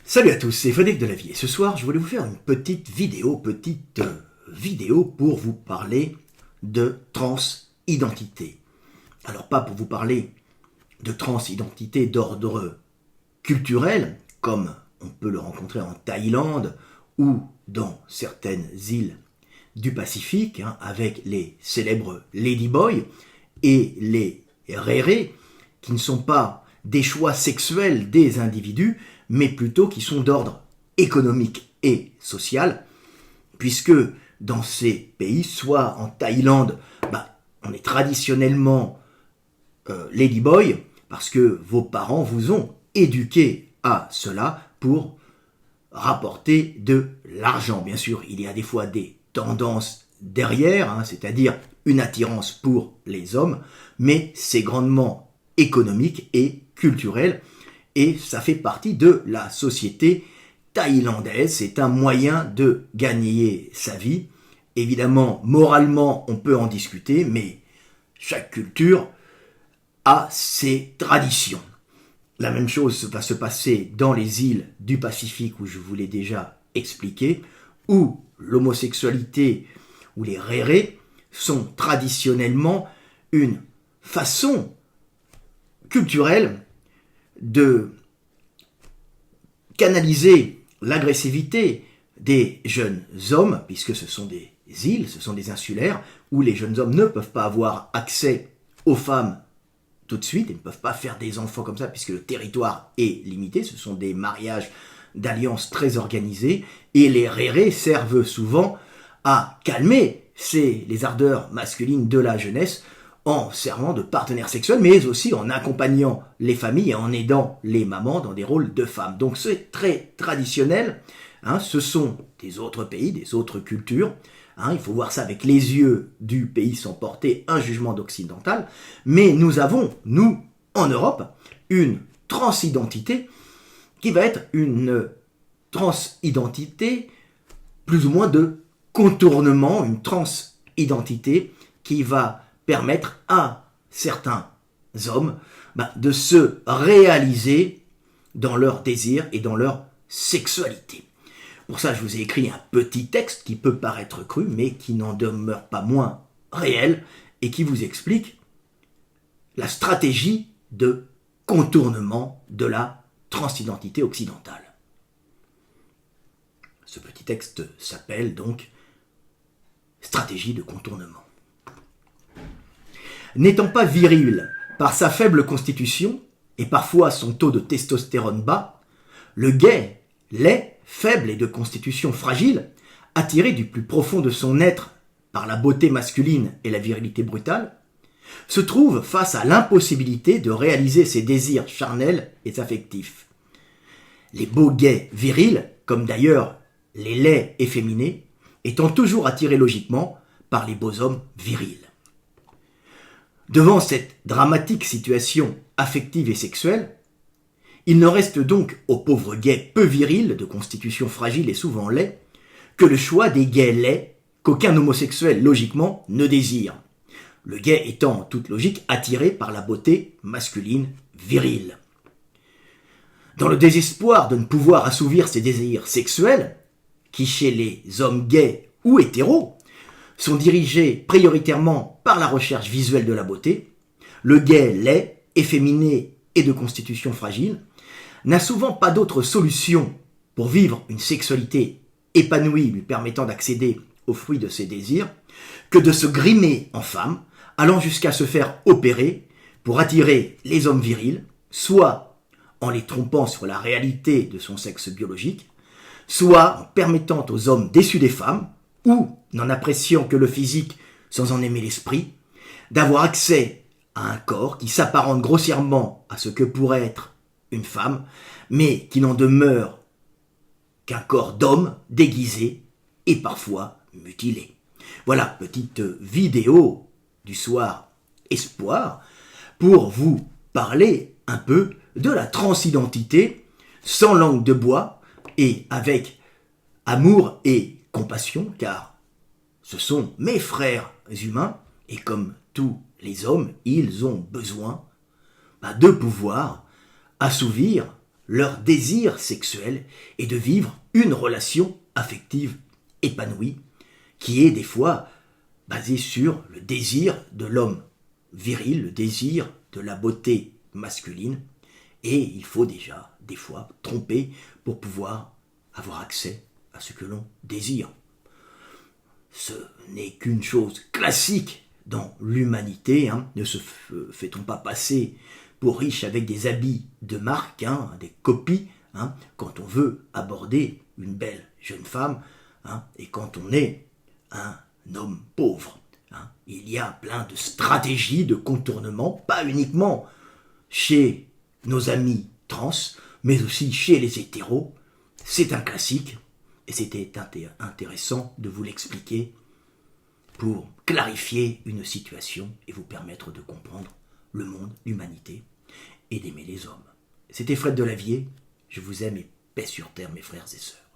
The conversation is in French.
Salut à tous, c'est Frédéric Delavier. Ce soir, je voulais vous faire une petite vidéo pour vous parler de transidentité. Alors pas pour vous parler de transidentité d'ordre culturel, comme on peut le rencontrer en Thaïlande ou dans certaines îles du Pacifique, avec les célèbres ladyboys et les rérés, qui ne sont pas des choix sexuels des individus, mais plutôt qui sont d'ordre économique et social, puisque dans ces pays, soit en Thaïlande, on est traditionnellement ladyboy, parce que vos parents vous ont éduqué à cela pour rapporter de l'argent. Bien sûr, il y a des fois des tendances derrière, c'est-à-dire une attirance pour les hommes, mais c'est grandement économique et culturel, et ça fait partie de la société thaïlandaise. C'est un moyen de gagner sa vie. Évidemment, moralement, on peut en discuter, mais chaque culture a ses traditions. La même chose va se passer dans les îles du Pacifique, où je vous l'ai déjà expliqué, où l'homosexualité ou les rérés sont traditionnellement une façon culturelle de canaliser l'agressivité des jeunes hommes, puisque ce sont des îles, ce sont des insulaires, où les jeunes hommes ne peuvent pas avoir accès aux femmes tout de suite, ils ne peuvent pas faire des enfants comme ça, puisque le territoire est limité, ce sont des mariages d'alliances très organisés, et les rérés servent souvent à calmer les ardeurs masculines de la jeunesse, en servant de partenaires sexuels, mais aussi en accompagnant les familles et en aidant les mamans dans des rôles de femmes. Donc c'est très traditionnel, ce sont des autres pays, des autres cultures, il faut voir ça avec les yeux du pays sans porter un jugement d'occidental, mais nous avons, nous, en Europe, une transidentité qui va être une transidentité plus ou moins de contournement, une transidentité qui va permettre à certains hommes de se réaliser dans leurs désirs et dans leur sexualité. Pour ça, je vous ai écrit un petit texte qui peut paraître cru, mais qui n'en demeure pas moins réel et qui vous explique la stratégie de contournement de la transidentité occidentale. Ce petit texte s'appelle donc « Stratégie de contournement ». N'étant pas viril par sa faible constitution et parfois son taux de testostérone bas, le gay, laid, faible et de constitution fragile, attiré du plus profond de son être par la beauté masculine et la virilité brutale, se trouve face à l'impossibilité de réaliser ses désirs charnels et affectifs. Les beaux gays virils, comme d'ailleurs les laids efféminés, étant toujours attirés logiquement par les beaux hommes virils. Devant cette dramatique situation affective et sexuelle, il ne reste donc aux pauvres gays peu virils, de constitution fragile et souvent laids, que le choix des gays laids qu'aucun homosexuel logiquement ne désire, le gay étant en toute logique attiré par la beauté masculine virile. Dans le désespoir de ne pouvoir assouvir ses désirs sexuels, qui chez les hommes gays ou hétéros, sont dirigés prioritairement par la recherche visuelle de la beauté, le gay laid, efféminé et de constitution fragile n'a souvent pas d'autre solution pour vivre une sexualité épanouie lui permettant d'accéder aux fruits de ses désirs que de se grimer en femme, allant jusqu'à se faire opérer pour attirer les hommes virils, soit en les trompant sur la réalité de son sexe biologique, soit en permettant aux hommes déçus des femmes, ou n'en appréciant que le physique sans en aimer l'esprit, d'avoir accès à un corps qui s'apparente grossièrement à ce que pourrait être une femme, mais qui n'en demeure qu'un corps d'homme déguisé et parfois mutilé. Voilà, petite vidéo du soir espoir pour vous parler un peu de la transidentité sans langue de bois et avec amour et compassion, car ce sont mes frères humains, et comme tous les hommes, ils ont besoin de pouvoir assouvir leur désir sexuel et de vivre une relation affective épanouie qui est des fois basée sur le désir de l'homme viril, le désir de la beauté masculine, et il faut déjà des fois tromper pour pouvoir avoir accès à ce que l'on désire. Ce n'est qu'une chose classique dans l'humanité, ne se fait-on pas passer pour riche avec des habits de marque, des copies, quand on veut aborder une belle jeune femme, et quand on est un homme pauvre. Il y a plein de stratégies de contournement, pas uniquement chez nos amis trans, mais aussi chez les hétéros. C'est un classique, et c'était intéressant de vous l'expliquer pour clarifier une situation et vous permettre de comprendre le monde, l'humanité, et d'aimer les hommes. C'était Fred Delavier, je vous aime et paix sur terre mes frères et sœurs.